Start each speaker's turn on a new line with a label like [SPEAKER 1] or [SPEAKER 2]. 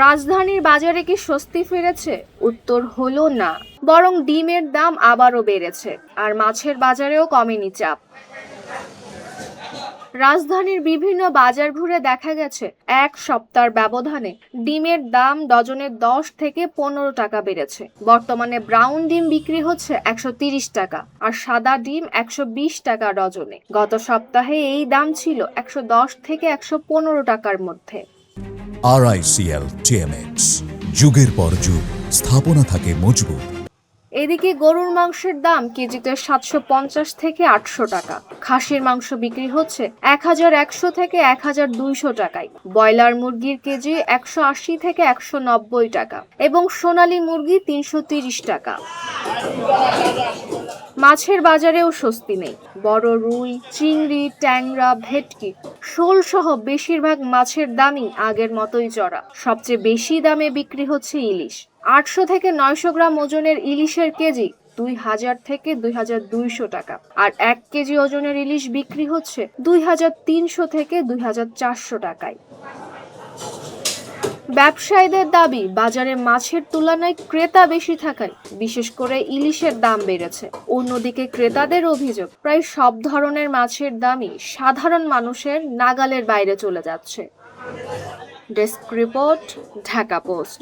[SPEAKER 1] রাজধানীর বাজারে কি স্বস্তি ফিরেছে? উত্তর হলো না, বরং ডিমের দাম আবারও বেড়েছে, আর মাছের বাজারেও কমেনি চাপ। রাজধানীর বিভিন্ন বাজার ঘুরে দেখা গেছে এক সপ্তাহের ব্যবধানে ডিমের দাম ডজনে 10 থেকে 15 টাকা বেড়েছে। বর্তমানে ব্রাউন ডিম বিক্রি হচ্ছে 130 টাকা, আর সাদা ডিম 120 টাকা ডজনে। গত সপ্তাহে এই দাম ছিল 110 থেকে 115 টাকার মধ্যে।
[SPEAKER 2] RICL TMX, যুগের পর যুগ স্থাপনা থাকে মজবুত।
[SPEAKER 1] এদিকে গরুর মাংসের দাম কেজিতে 750 থেকে 800 টাকা, খাসির মাংস বিক্রি হচ্ছে 1100 থেকে 1200 টাকায়, ব্রয়লার মুরগির কেজি 180 থেকে 190 টাকা এবং সোনালী মুরগি 330 টাকা। মাছের বাজারেও স্বস্তি নেই। বড় রুই, চিংড়ি, ট্যাংরা, ভেটকি, শোল সহ বেশিরভাগ মাছের দামই আগের মতোই চড়া। সবচেয়ে বেশি দামে বিক্রি হচ্ছে ইলিশ। 800 থেকে 900 গ্রাম ওজনের ইলিশের কেজি 2000 থেকে 2200 টাকা, আর 1 কেজি ওজনের ইলিশ বিক্রি হচ্ছে 2300 থেকে 2400 টাকায়। ব্যবসায়ীদের দাবি, বাজারে মাছের তুলনায় ক্রেতা বেশি থাকায় বিশেষ করে ইলিশের দাম বেড়েছে। অন্যদিকে ক্রেতাদের অভিযোগ, প্রায় সব ধরনের মাছের দামই সাধারণ মানুষের নাগালের বাইরে চলে যাচ্ছে। Desk report, Dhaka post.